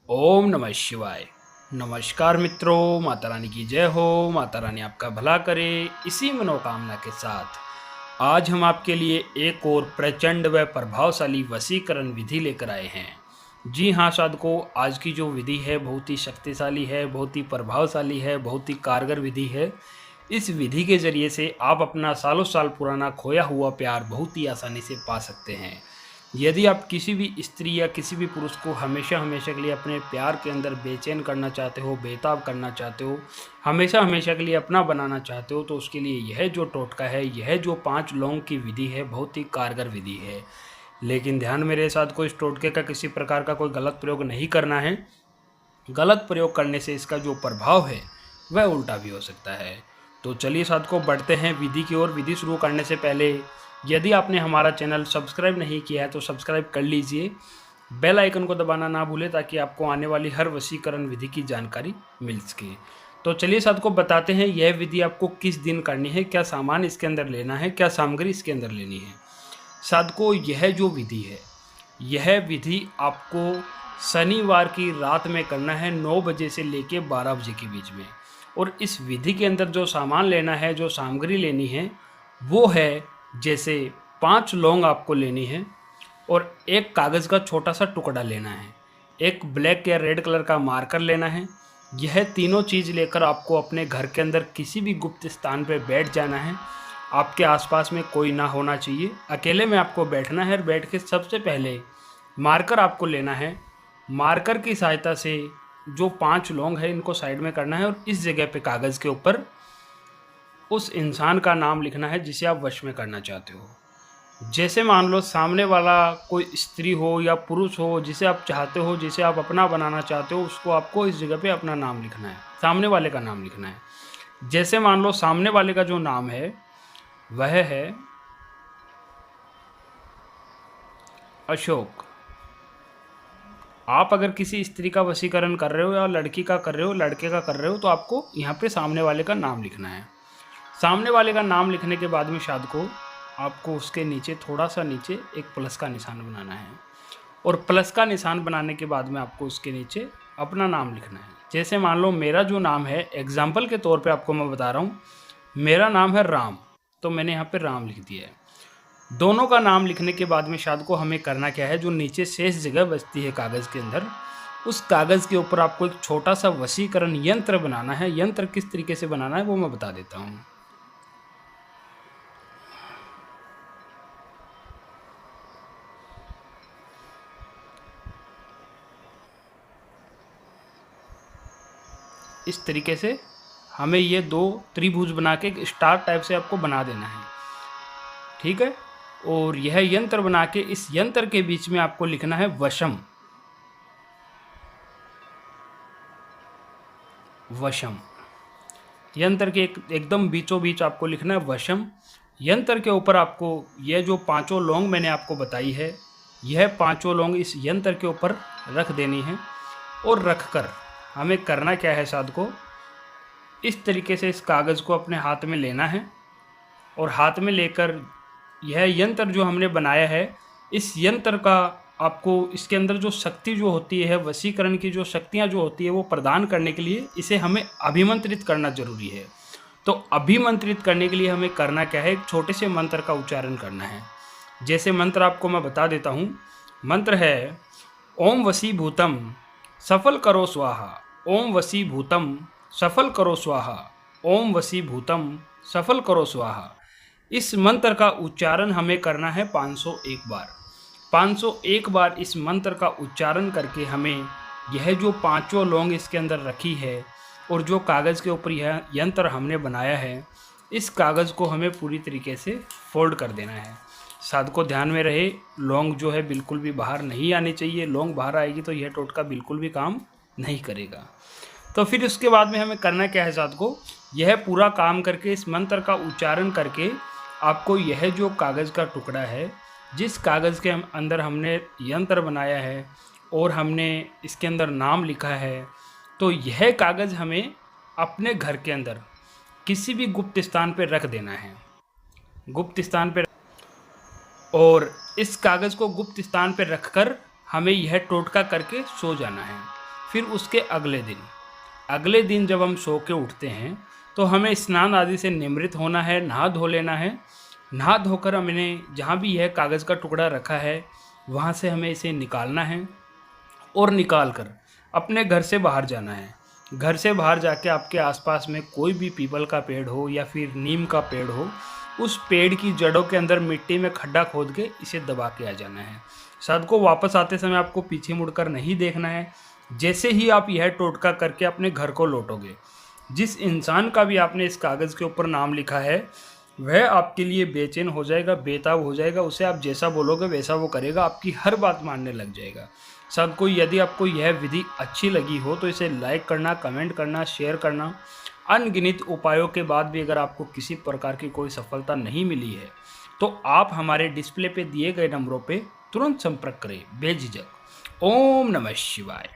ओम नमः शिवाय। नमस्कार मित्रों, माता रानी की जय हो। माता रानी आपका भला करे, इसी मनोकामना के साथ आज हम आपके लिए एक और प्रचंड व प्रभावशाली वशीकरण विधि लेकर आए हैं। जी हाँ साधकों, आज की जो विधि है बहुत ही शक्तिशाली है, बहुत ही प्रभावशाली है, बहुत ही कारगर विधि है। इस विधि के जरिए से आप अपना सालों साल पुराना खोया हुआ प्यार बहुत ही आसानी से पा सकते हैं। यदि आप किसी भी स्त्री या किसी भी पुरुष को हमेशा हमेशा के लिए अपने प्यार के अंदर बेचैन करना चाहते हो, बेताब करना चाहते हो, हमेशा हमेशा के लिए अपना बनाना चाहते हो, तो उसके लिए यह जो टोटका है, यह जो 5 लौंग की विधि है, बहुत ही कारगर विधि है। लेकिन ध्यान मेरे साथ, को इस टोटके का किसी प्रकार का कोई गलत प्रयोग नहीं करना है। गलत प्रयोग करने से इसका जो प्रभाव है वह उल्टा भी हो सकता है। तो चलिए साथ बढ़ते हैं विधि की ओर। विधि शुरू करने से पहले यदि आपने हमारा चैनल सब्सक्राइब नहीं किया है तो सब्सक्राइब कर लीजिए। बेल आइकन को दबाना ना भूलें ताकि आपको आने वाली हर वशीकरण विधि की जानकारी मिल सके। तो चलिए साथ को बताते हैं यह विधि आपको किस दिन करनी है, क्या सामान इसके अंदर लेना है, क्या सामग्री इसके अंदर लेनी है। साथ को यह जो विधि है, यह विधि आपको शनिवार की रात में करना है, 9 बजे से लेके 12 बजे के बीच में। और इस विधि के अंदर जो सामान लेना है, जो सामग्री लेनी है, वो है जैसे 5 लौंग आपको लेनी है और एक कागज़ का छोटा सा टुकड़ा लेना है, एक ब्लैक या रेड कलर का मार्कर लेना है। यह तीनों चीज़ लेकर आपको अपने घर के अंदर किसी भी गुप्त स्थान पर बैठ जाना है। आपके आसपास में कोई ना होना चाहिए, अकेले में आपको बैठना है। और बैठ के सबसे पहले मार्कर आपको लेना है। मार्कर की सहायता से जो 5 लौंग है इनको साइड में करना है और इस जगह पे कागज़ के ऊपर उस इंसान का नाम लिखना है जिसे आप वश में करना चाहते हो। जैसे मान लो सामने वाला कोई स्त्री हो या पुरुष हो, जिसे आप चाहते हो, जिसे आप अपना बनाना चाहते हो, उसको आपको इस जगह पे अपना नाम लिखना है, सामने वाले का नाम लिखना है। जैसे मान लो सामने वाले का जो नाम है वह है अशोक। आप अगर किसी स्त्री का वशीकरण कर रहे हो या लड़की का कर रहे हो, लड़के का कर रहे हो, तो आपको यहाँ पे सामने वाले का नाम लिखना है। सामने वाले का नाम लिखने के बाद में शाद को आपको उसके नीचे थोड़ा सा नीचे एक प्लस का निशान बनाना है। और प्लस का निशान बनाने के बाद में आपको उसके नीचे अपना नाम लिखना है। जैसे मान लो मेरा जो नाम है, एग्जाम्पल के तौर पे आपको मैं बता रहा हूँ, मेरा नाम है राम, तो मैंने यहाँ पे राम लिख दिया है। दोनों का नाम लिखने के बाद में शाद को हमें करना क्या है, जो नीचे शेष जगह बचती है कागज़ के अंदर, उस कागज़ के ऊपर आपको एक छोटा सा वशीकरण यंत्र बनाना है। यंत्र किस तरीके से बनाना है वो मैं बता देता हूँ। इस तरीके से हमें ये 2 त्रिभुज बना के एक स्टार टाइप से आपको बना देना है, ठीक है। और यह यंत्र बना के इस यंत्र के बीच में आपको लिखना है वशम। वशम यंत्र के एकदम बीचों बीच आपको लिखना है वशम। यंत्र के ऊपर आपको यह जो 5 लौंग मैंने आपको बताई है, यह 5 लौंग इस यंत्र के ऊपर रख देनी है। और रखकर हमें करना क्या है साध को, इस तरीके से इस कागज़ को अपने हाथ में लेना है। और हाथ में लेकर यह यंत्र जो हमने बनाया है, इस यंत्र का आपको इसके अंदर जो शक्ति जो होती है, वशीकरण की जो शक्तियाँ जो होती है, वो प्रदान करने के लिए इसे हमें अभिमंत्रित करना जरूरी है। तो अभिमंत्रित करने के लिए हमें करना क्या है, एक छोटे से मंत्र का उच्चारण करना है। जैसे मंत्र आपको मैं बता देता हूँ। मंत्र है ओम वशीभूतम सफल करो स्वाहा, ओम वशीभूतम सफल करो स्वाहा, ओम वशीभूतम सफल करो स्वाहा। इस मंत्र का उच्चारण हमें करना है 501 बार। 501 बार इस मंत्र का उच्चारण करके हमें यह जो 5 लौंग इसके अंदर रखी है और जो कागज़ के ऊपर यह यंत्र हमने बनाया है, इस कागज़ को हमें पूरी तरीके से फोल्ड कर देना है। साध को ध्यान में रहे, लौंग जो है बिल्कुल भी बाहर नहीं आनी चाहिए। लौंग बाहर आएगी तो यह टोटका बिल्कुल भी काम नहीं करेगा। तो फिर उसके बाद में हमें करना क्या है साथ को, यह पूरा काम करके इस मंत्र का उच्चारण करके आपको यह जो कागज़ का टुकड़ा है, जिस कागज़ के अंदर हमने यंत्र बनाया है और हमने इसके अंदर नाम लिखा है, तो यह कागज़ हमें अपने घर के अंदर किसी भी गुप्त स्थान पर रख देना है। गुप्त स्थान पर, और इस कागज़ को गुप्त स्थान पर रखकर हमें यह टोटका करके सो जाना है। फिर उसके अगले दिन जब हम सो के उठते हैं तो हमें स्नान आदि से निमृत होना है, नहा धो लेना है। नहा धोकर हमने जहाँ भी यह कागज़ का टुकड़ा रखा है वहाँ से हमें इसे निकालना है और निकाल कर अपने घर से बाहर जाना है। घर से बाहर जाके आपके आसपास में कोई भी पीपल का पेड़ हो या फिर नीम का पेड़ हो, उस पेड़ की जड़ों के अंदर मिट्टी में खड्डा खोद के इसे दबा के आ जाना है। साथ को वापस आते समय आपको पीछे मुड़कर नहीं देखना है। जैसे ही आप यह टोटका करके अपने घर को लौटोगे, जिस इंसान का भी आपने इस कागज़ के ऊपर नाम लिखा है वह आपके लिए बेचैन हो जाएगा, बेताब हो जाएगा। उसे आप जैसा बोलोगे वैसा वो करेगा, आपकी हर बात मानने लग जाएगा। सब को यदि आपको यह विधि अच्छी लगी हो तो इसे लाइक करना, कमेंट करना, शेयर करना। अनगिनत उपायों के बाद भी अगर आपको किसी प्रकार की कोई सफलता नहीं मिली है तो आप हमारे डिस्प्ले पे दिए गए नंबरों पे तुरंत संपर्क करें बेझिझक। ओम नमः शिवाय।